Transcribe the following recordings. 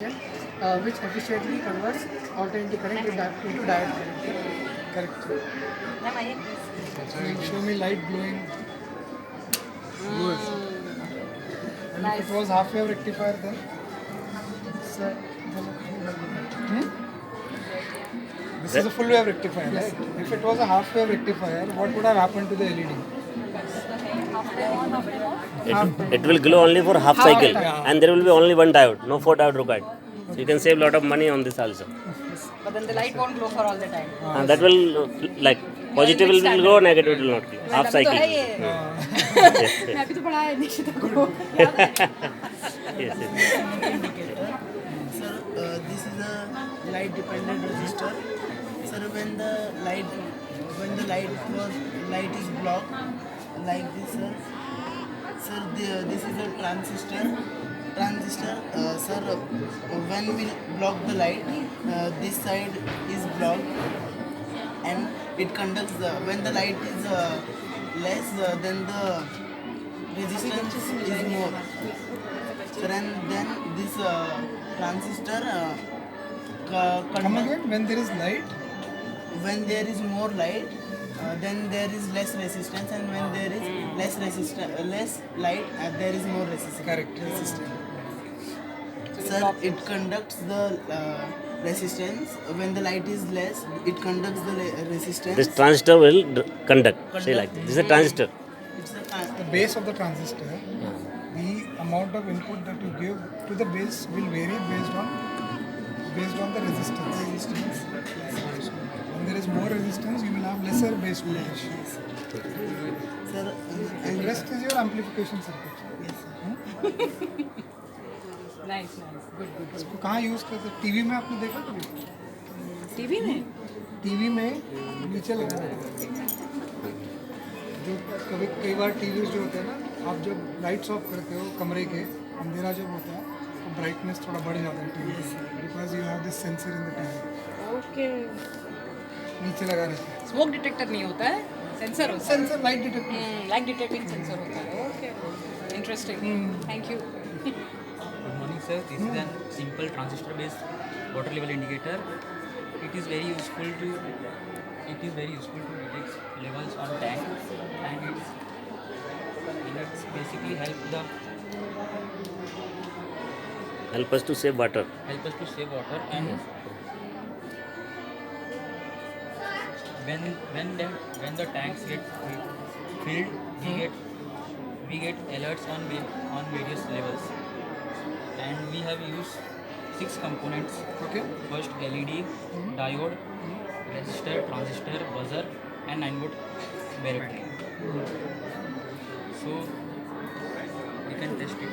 which efficiently converts alternating current into direct current. Correct. So you show me light glowing. Good. And nice. If it was half wave rectifier then? Sir, This is a full wave rectifier, yes. Right? If it was a half wave rectifier, what would have happened to the LED? It will glow only for half cycle, and there will be only one diode, no 4 diode required. So you can save a lot of money on this also. But then the light won't glow for all the time. And that will like positive will glow, negative will not glow. Half cycle. मैं अभी तो पढ़ा है निश्चित को Yes. Sir, this is a light dependent resistor. Sir, when the light is blocked like this, sir. Sir, this is a transistor. Sir, when we block the light, this side is blocked, and it conducts when the light is less, then the resistance is more. Sir, and then this transistor Come again, when there is light? when there is more light, then there is less resistance, and when there is less light, there is more resistance. Correct. Resistance. Sir, it conducts the resistance. When the light is less, it conducts the resistance. This transistor will conduct. Say like this. This is a transistor. It's The base of the transistor, the amount of input that you give to the base will vary based on the resistance. When there is more resistance, you will have lesser base voltage. Sir, And rest is your amplification circuit. yes, sir. Nice good good इसको कहाँ use करते हैं? TV में आपने देखा कभी? TV में TV में नीचे लगा रहता है। जो कई बार टीवी जो होते हैं ना, आप जब लाइट्स ऑफ करते हो कमरे के, अंधेरा जब होता है तो ब्राइटनेस थोड़ा बढ़ जाता है टीवी से, because you have this sensor in the TV. Okay नीचे लगा रहता है स्मोक डिटेक्टर नहीं होता है सेंसर होता है sensor, light detector. Light detecting sensor होता है okay interesting thank you Good morning, sir. This is a simple transistor-based water level indicator. It is very useful to detect levels on tank, and it's basically help Help us to save water. us to save water. And when the tanks get filled, we get alerts on various levels. And we have used 6 components. Okay. First LED, diode, resistor, transistor, buzzer, and 9-volt barrette. So we can test it.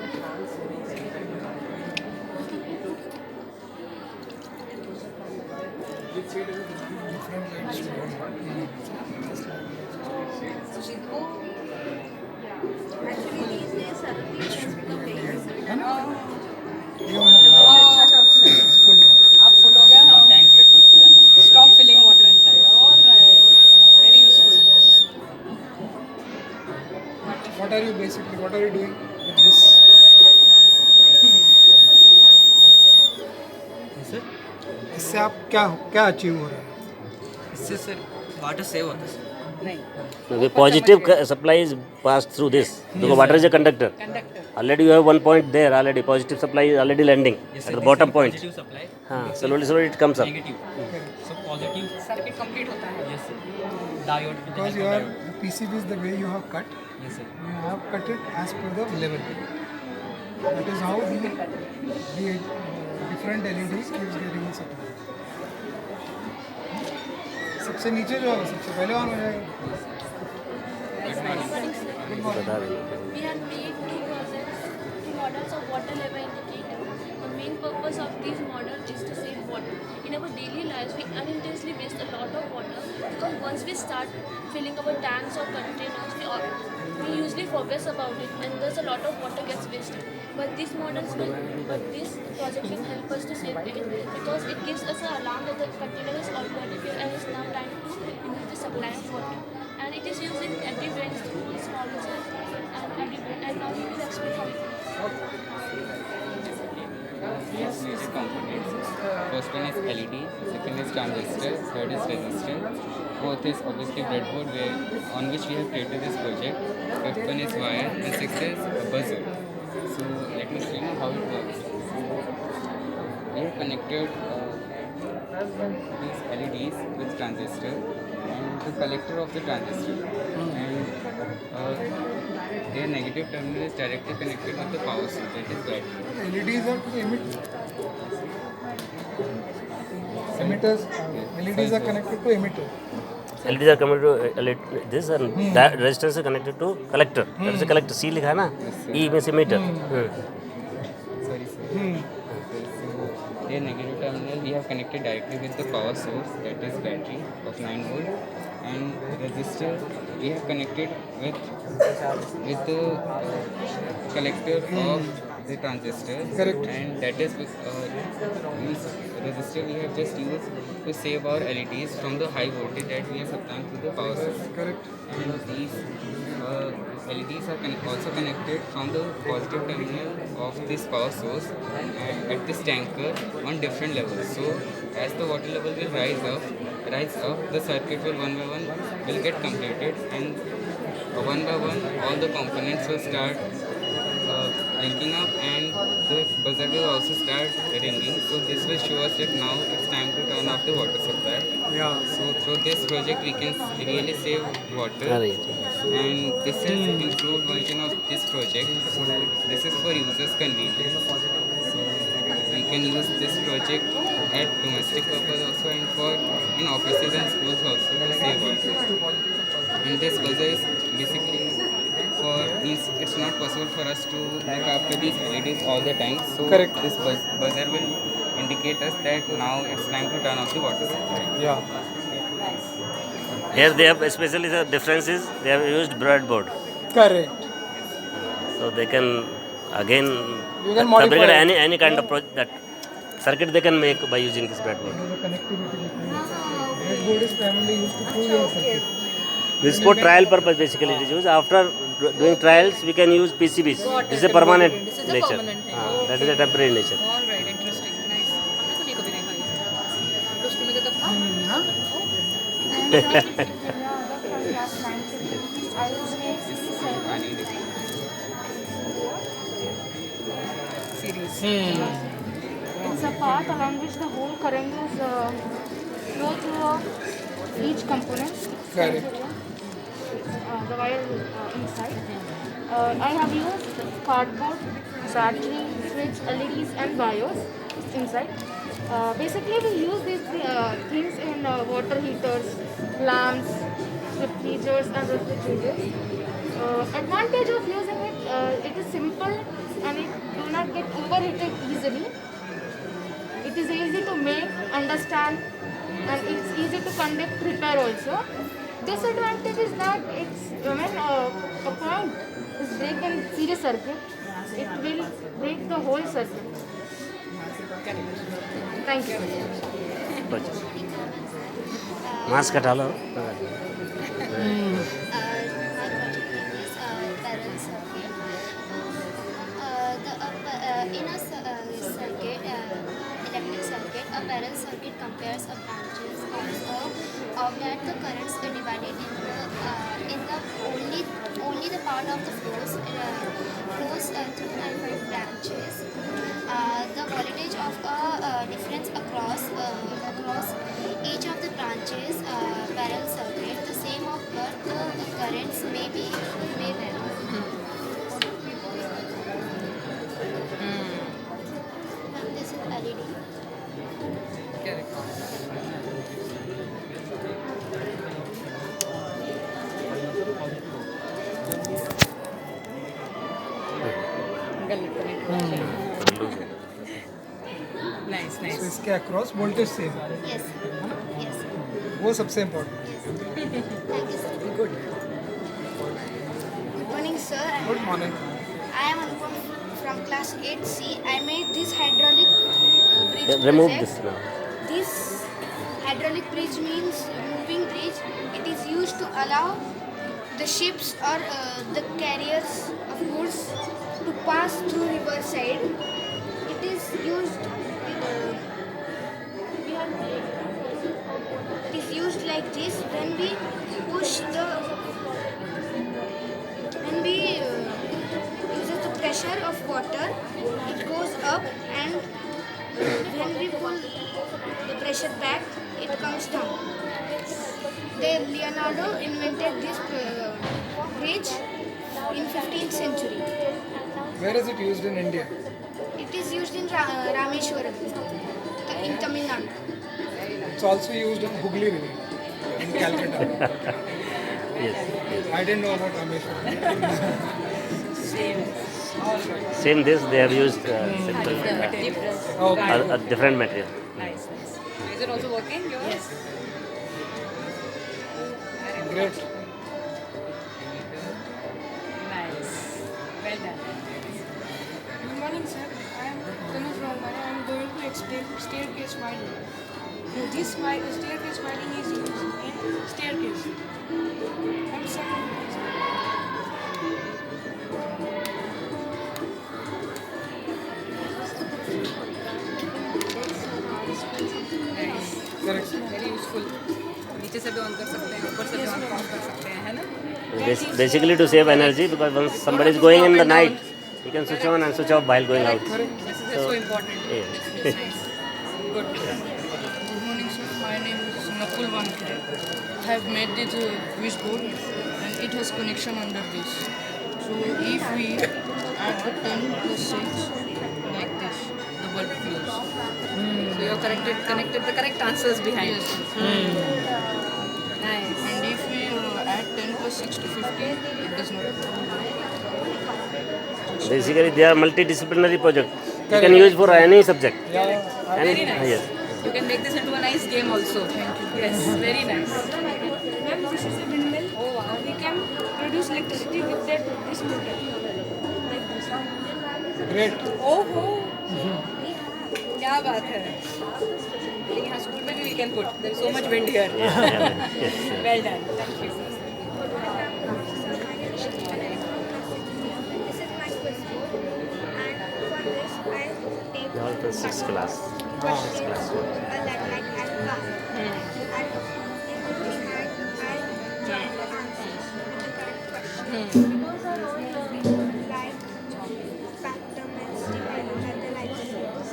है ना? ये वाला full. अब full हो गया Now tanks get fulfilled and stop filling water inside alright very useful What are you doing with this? Yes, sir. इससे आप क्या अचीव हो रहा है? इससे सर वाटर सेव होता है सर. नहीं The positive supply is passed through this. Because water is a conductor. Conductor Already you have one point there. Already positive supply is already landing Yes, at sir. the bottom This is point. Positive supply. Slowly it comes up. Negative. So positive. Circuit complete होता है Yes, sir. Diode. with the Because help your of diode. PCBs, the way you have cut, Yes, sir. you have cut it as per the level. That is how the different LEDs keeps getting supplied. सबसे नीचे जो है सबसे पहले on हो जाएगा। बता देंगे। We have made two models of water level indicator. The main purpose of these models is to save water. In our daily lives, we unintentionally waste a lot of water because once we start filling our tanks or containers, we usually forget about it, and thus a lot of water gets wasted. But this project will help us to save it because it gives us an alarm that the container is already filled and it's now time to remove the supply of water. And it is used in everywhere in schools, colleges, and everywhere. And now we will explain how it works. major components. First one is LED, second is transistor, third is resistor. Fourth is obviously breadboard on which we have created this project. Fifth one is wire, and sixth is a buzzer. So let me explain how it works. We have connected these LEDs with transistor and the collector of the transistor, and their negative terminal is directly connected with the power source, that is battery. LEDs are to emit. Emitters. LEDs are connected to emitter. LEDs are connected to this, and that resistance is connected to collector. That is a collector. C लिखा है ना? E means emitter. Sorry, sir. So their negative terminal we have connected directly with the power source, that is battery of 9 volt, and resistor we have connected with the collector of the transistor. Correct. And that is means resistor we have just used to save our LEDs from the high voltage that we are supplying to the power source. Correct. And these LEDs are also connected from the positive terminal of this power source and at this tanker on different levels. So as the water level will rise up, the circuit will one by one will get completed, and one by one all the components will start linking up, and the buzzer will also start ringing. So this will show us that now it's time to turn off the water supply. Yeah. So through this project we can really save water, Right. and this is improved version of this project. So this is for users convenience. So we can use this project at domestic purpose also, and for in offices and schools also to save water. And this buzzer is basically means it's not possible for us to look after these LEDs all the time. So Correct. this buzzer will indicate us that now it's time to turn off the water supply. Yeah. Here they have, especially the difference is they have used breadboard, Correct. so they can again You can modify fabricate it. any kind of that circuit they can make by using this breadboard. The connectivity between breadboard is primarily used to prove your circuit. This is for trial purpose basically it is used. After doing trials we can use PCBs. This is a permanent This is a nature. permanent thing. That is a temporary nature. All right, interesting, nice. हमने तो नहीं कभी देखा ये. हम लोग school में तो तब series. It's a path along which the whole current is flow through each component. Correct. The wire inside. I have used cardboard, battery, switch, LEDs and wires inside. Basically we use these things in water heaters, lamps, refrigerators and refrigerators. Advantage of using it, it is simple and it do not get overheated easily. It is easy to make, understand, and it's easy to conduct repair also. Disadvantage is that it's when a point is break in series circuit, it will break the whole circuit. Thank you. Mask हटा लो. In a circuit, electric circuit, a parallel circuit compares a branches of that the currents are divided in the only the part of the flows through and five branches. The voltage of a difference across each of the branches parallel circuit, the same of but the currents may vary. This is LED. Correct. Nice, तो nice. इसके across voltage same Yes. Yes. वो सबसे important. Thank you, sir. Good. Good morning, sir. Good morning. I am Anupam from class 8C. I made this hydraulic bridge Remove project. this now. This hydraulic bridge means moving bridge. It is used to allow the ships or the carriers of goods to pass through river side. It is used. It is used like this when we push the. When we uses the pressure of water, it goes up, and when we pull the pressure back, it comes down. Leonardo invented this bridge in 15th century. Where is it used in India? It is used in Rameshwaram, in Tamil Nadu. It's also used in Hooghly River in Calcutta. Yes. I didn't know about Rameshwaram. Same this, they have used simple, Okay. a different material. Nice. Is it also working? Yes. Great. Nice. Well done. Good morning, sir. I am Tanu from Mumbai. I am going to explain staircase winding. This staircase winding is used in staircase. And second, Correct. Very useful नीचे से भी on कर सकते हैं ऊपर से भी on कर सकते हैं है ना Basically to save energy, because once somebody is going in the night, you can switch on and switch off while going out. This is so important. Yeah. This is nice. Good. good morning, sir. My name is Nakul Wankare. I have made this quiz board and it has connection under this. So if we add 10 plus 6 like this, the bulb flows. So you have connected the correct answers behind. Yes. Nice. And if we add 10 plus 6 to 15, it does not flow. Basically, they are multidisciplinary project. You can use for any subject. Very nice. Yes. You can make this into a nice game also. Thank you. Yes, very nice. Ma'am, this is a windmill. Oh wow. We can produce electricity with this motor. Like this. Great. ओहो क्या बात है लेकिन यहाँ school में भी we can put there is so much wind here Yes. well done thank you This is my quiz board, and for this I take All the 6th class. questions like and car. And in behind I join the answers with the correct question. Like spectrums, divided and the light source.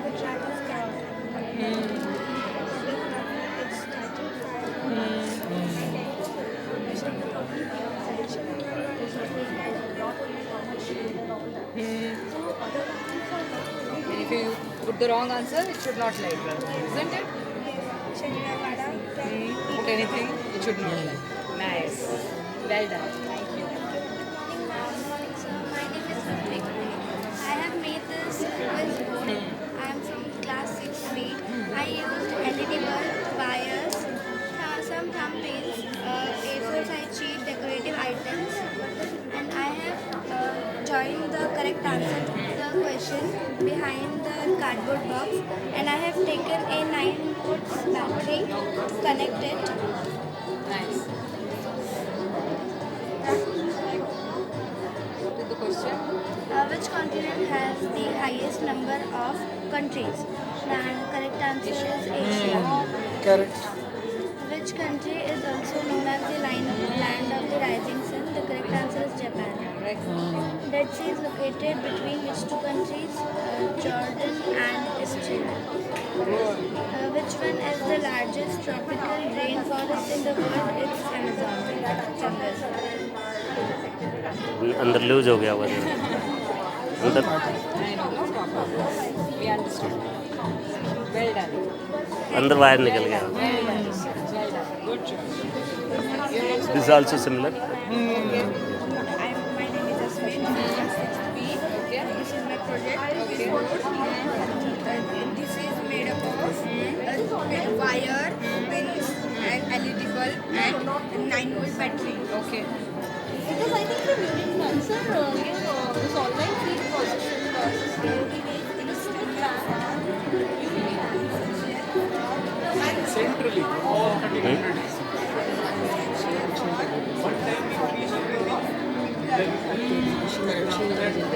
Which are the scattered. It's starting fire. and if you put the wrong answer it should not light isn't it put anything it should not light nice well done thank you My name is Ritik. I have made this quiz board. I am from class 6th B. I used LED bulb, wires, some thumbprints, A4 size sheet, decorative items, and I have joined the correct answer to the question behind the cardboard box, and I have taken a 9-volt battery, connected. nice with the question Which continent has the highest number of countries? The correct answer is Asia. Correct. Which country is also known as the land of the rising sun? The correct answer is Japan. Dead Sea is located between which two countries? Jordan and Israel. Which one is the largest tropical rainforest in the world? It's Amazon jungle. अंदर loose हो गया हुआ था अंदर I know no problem we understood well done अंदर wire निकल गया well done good job this is also similar My name is Asmin. okay This is my project. This is made up of wire, pins, and LED bulb, and 9-volt battery. okay Because I think the unique answer, this online field position Centrally. Correction.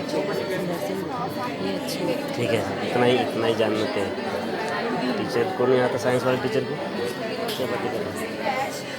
ये अच्छी है। ठीक है, इतना ही जानते हैं। Teacher को नहीं आता, साइंस वाले टीचर को क्या बात करें।